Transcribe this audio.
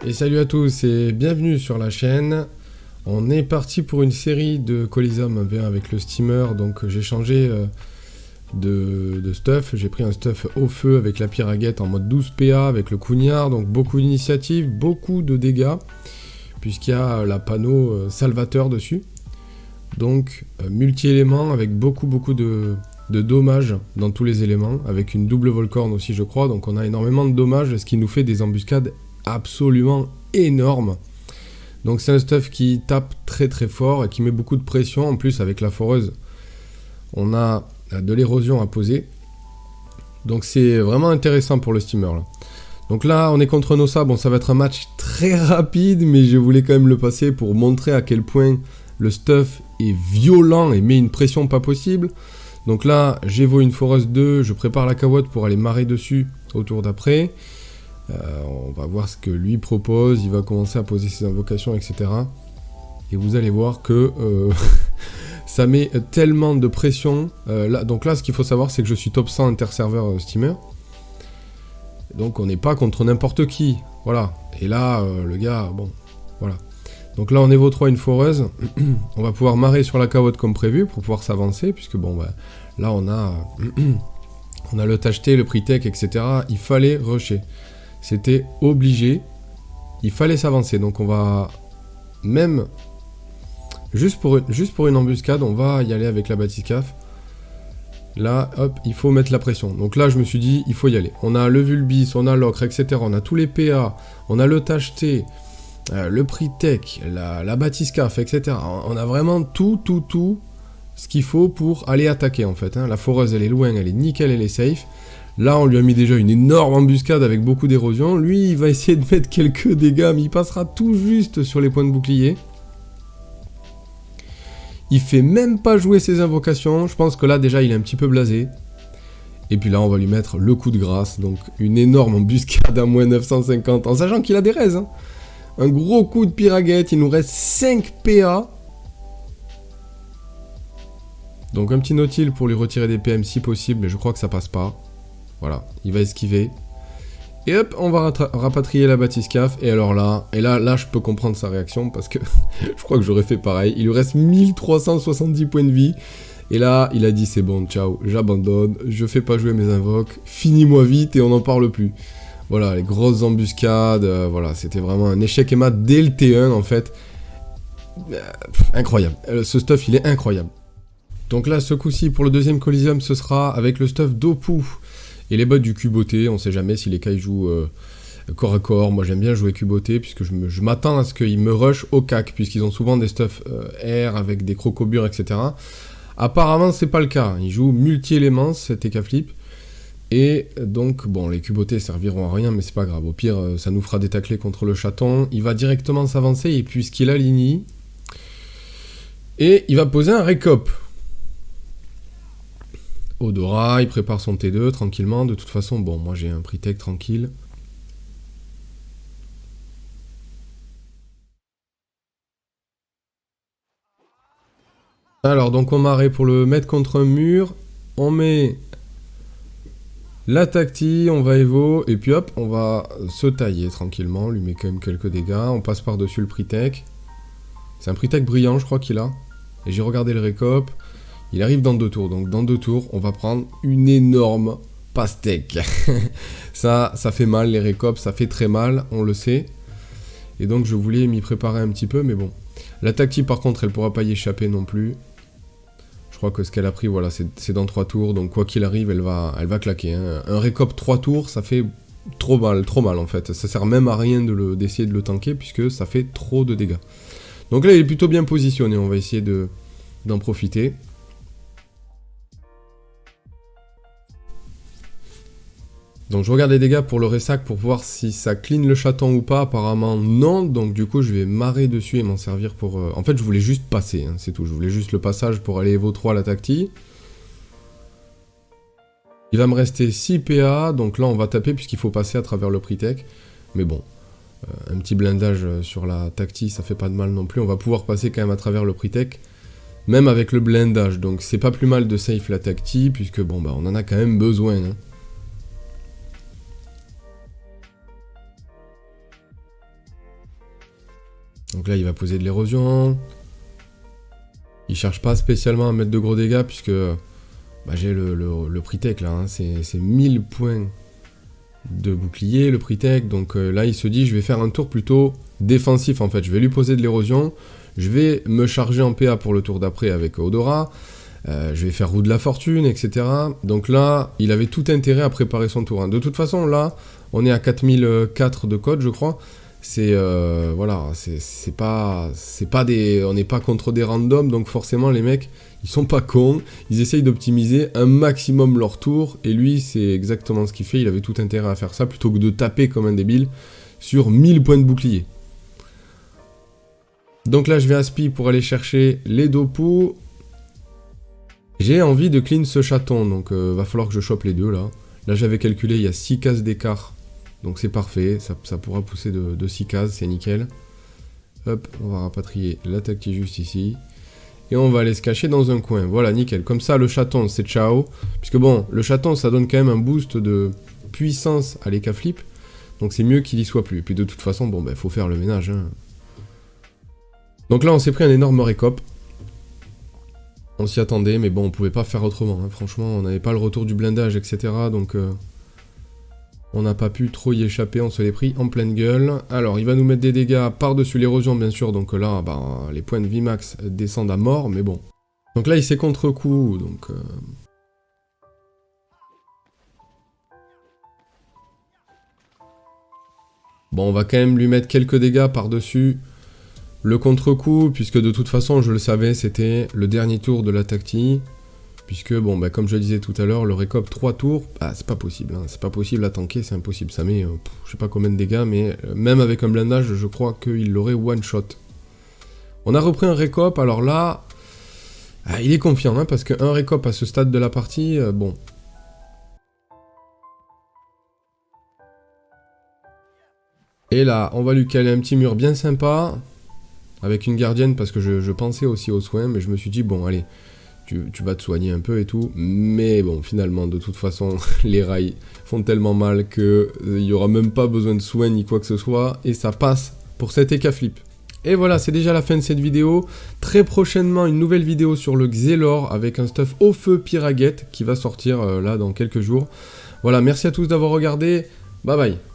Et salut à tous et bienvenue sur la chaîne. On est parti pour une série de Coliseum V1 avec le steamer. Donc j'ai changé de stuff. J'ai pris un stuff au feu avec la piraguette en mode 12 PA avec le cougnard. Donc beaucoup d'initiatives, beaucoup de dégâts puisqu'il y a la panneau salvateur dessus. Donc multi-éléments avec beaucoup de dommages dans tous les éléments. Avec une double volcorne aussi je crois. Donc on a énormément de dommages, ce qui nous fait des embuscades absolument énorme. Donc c'est un stuff qui tape très fort et qui met beaucoup de pression. En plus avec la foreuse on a de l'érosion à poser, donc c'est vraiment intéressant pour le steamer là. Donc là on est contre Nossa. Bon, ça va être un match très rapide, mais je voulais quand même le passer pour montrer à quel point le stuff est violent et met une pression pas possible. Donc là j'évo une foreuse 2, je prépare la cawotte pour aller marrer dessus au tour d'après. On va voir ce que lui propose, il va commencer à poser ses invocations, etc. Et vous allez voir que ça met tellement de pression. Donc là, ce qu'il faut savoir, c'est que je suis top 100 interserveur steamer. Donc on n'est pas contre n'importe qui. Voilà. Et là, le gars, bon, voilà. Donc là, on évo 3 une foreuse. On va pouvoir marrer sur la cawotte comme prévu pour pouvoir s'avancer, puisque bon, bah, là, on a, on a le tachet, le pre-tech, etc. Il fallait rusher. C'était obligé, il fallait s'avancer, donc on va même, juste pour une embuscade, on va y aller avec la bathyscaphe. Là, hop, il faut mettre la pression. Donc là, je me suis dit, il faut y aller. On a le vulbis, on a l'ocre, etc. On a tous les PA, on a le tachet, le pre-tech, la bathyscaphe, etc. On a vraiment tout ce qu'il faut pour aller attaquer, en fait. Hein. La foreuse, elle est loin, elle est nickel, elle est safe. Là, on lui a mis déjà une énorme embuscade avec beaucoup d'érosion. Lui, il va essayer de mettre quelques dégâts, mais il passera tout juste sur les points de bouclier. Il fait même pas jouer ses invocations. Je pense que là, déjà, il est un petit peu blasé. Et puis là, on va lui mettre le coup de grâce. Donc, une énorme embuscade à moins 950, en sachant qu'il a des raises. Hein. Un gros coup de piraguette. Il nous reste 5 PA. Donc, un petit nautile pour lui retirer des PM si possible, mais je crois que ça passe pas. Voilà, il va esquiver. Et hop, on va rapatrier la bathyscaphe. Et alors là, je peux comprendre sa réaction parce que je crois que j'aurais fait pareil. Il lui reste 1370 points de vie. Et là, il a dit c'est bon, ciao, j'abandonne, je fais pas jouer mes invoques, finis-moi vite et on n'en parle plus. Voilà, les grosses embuscades, voilà, c'était vraiment un échec et mat dès le T1 en fait. Incroyable, ce stuff il est incroyable. Donc là, ce coup-ci, pour le deuxième Coliseum, ce sera avec le stuff d'Opu. Et les bots du cuboté, on sait jamais si les cailles jouent corps à corps. Moi j'aime bien jouer cuboté puisque je m'attends à ce qu'ils me rushent au cac, puisqu'ils ont souvent des stuff air avec des crocobures, etc. Apparemment c'est pas le cas, ils jouent multi-éléments, cet EK-flip. Et donc bon, les cubotés serviront à rien, mais c'est pas grave. Au pire, ça nous fera des taclés contre le chaton. Il va directement s'avancer et puisqu'il aligne. Et il va poser un récop. Odora, il prépare son T2 tranquillement. De toute façon, bon, moi j'ai un pre-tech tranquille. Alors, donc on marrait pour le mettre contre un mur. On met la tacti, on va évo, et puis hop, on va se tailler tranquillement. On lui met quand même quelques dégâts. On passe par-dessus le pre-tech. C'est un pre-tech brillant, je crois qu'il a. Et j'ai regardé le récop. Il arrive dans 2 tours, donc dans 2 tours, on va prendre une énorme pastèque. ça fait mal, les récops, ça fait très mal, on le sait. Et donc je voulais m'y préparer un petit peu, mais bon. La tactique par contre, elle pourra pas y échapper non plus. Je crois que ce qu'elle a pris, voilà, c'est dans 3 tours, donc quoi qu'il arrive, elle va claquer. Hein. Un récop 3 tours, ça fait trop mal en fait. Ça sert même à rien d'essayer de le tanker, puisque ça fait trop de dégâts. Donc là, il est plutôt bien positionné, on va essayer d'en profiter. Donc je regarde les dégâts pour le ressac pour voir si ça clean le chaton ou pas. Apparemment non, donc du coup je vais marrer dessus et m'en servir pour... En fait je voulais juste passer, hein, c'est tout. Je voulais juste le passage pour aller Evo 3 à la tacti. Il va me rester 6 PA, donc là on va taper puisqu'il faut passer à travers le pre-tech. Mais bon, un petit blindage sur la tacti ça fait pas de mal non plus. On va pouvoir passer quand même à travers le pre-tech, même avec le blindage. Donc c'est pas plus mal de safe la tacti puisque bon bah on en a quand même besoin. Hein. Donc là, il va poser de l'érosion. Il cherche pas spécialement à mettre de gros dégâts, puisque bah, j'ai le prix tech là. Hein. C'est 1000 points de bouclier, le prix tech. Donc là, il se dit, je vais faire un tour plutôt défensif en fait. Je vais lui poser de l'érosion. Je vais me charger en PA pour le tour d'après avec Odora. Je vais faire roue de la fortune, etc. Donc là, il avait tout intérêt à préparer son tour. Hein. De toute façon, là, on est à 4004 de code, je crois. C'est voilà, c'est pas des, on n'est pas contre des randoms, donc forcément les mecs, ils sont pas cons. Ils essayent d'optimiser un maximum leur tour. Et lui, c'est exactement ce qu'il fait. Il avait tout intérêt à faire ça plutôt que de taper comme un débile sur 1000 points de bouclier. Donc là, je vais à Spi pour aller chercher les Dopu. J'ai envie de clean ce chaton, donc va falloir que je chope les deux là. Là j'avais calculé, il y a 6 cases d'écart, donc c'est parfait, ça pourra pousser de 6 cases, c'est nickel. Hop, on va rapatrier la tactique juste ici. Et on va aller se cacher dans un coin, voilà nickel. Comme ça le chaton c'est ciao, puisque bon, le chaton ça donne quand même un boost de puissance à l'Eka Flip, donc c'est mieux qu'il y soit plus. Et puis de toute façon, bon ben faut faire le ménage. Hein. Donc là on s'est pris un énorme récop. On s'y attendait, mais bon, on pouvait pas faire autrement. Hein. Franchement, on n'avait pas le retour du blindage, etc. Donc, on n'a pas pu trop y échapper. On se l'est pris en pleine gueule. Alors, il va nous mettre des dégâts par-dessus l'érosion, bien sûr. Donc là, bah, les points de vie max descendent à mort, mais bon. Donc là, il s'est contre-coup. Donc, bon, on va quand même lui mettre quelques dégâts par-dessus le contre-coup, puisque de toute façon, je le savais, c'était le dernier tour de la tactique. Puisque, bon, bah, comme je le disais tout à l'heure, le récop 3 tours, bah, c'est pas possible. Hein, c'est pas possible à tanker, c'est impossible. Ça met, je sais pas combien de dégâts, mais même avec un blindage, je crois qu'il l'aurait one-shot. On a repris un récop, alors là, il est confiant, hein, parce qu'un récop à ce stade de la partie, bon. Et là, on va lui caler un petit mur bien sympa. Avec une gardienne, parce que je pensais aussi aux soins, mais je me suis dit, bon, allez, tu vas te soigner un peu et tout. Mais bon, finalement, de toute façon, les rails font tellement mal qu'il n'y aura même pas besoin de soins ni quoi que ce soit. Et ça passe pour cet Eka Flip. Et voilà, c'est déjà la fin de cette vidéo. Très prochainement, une nouvelle vidéo sur le Xelor avec un stuff au feu Piraguette qui va sortir là dans quelques jours. Voilà, merci à tous d'avoir regardé. Bye bye.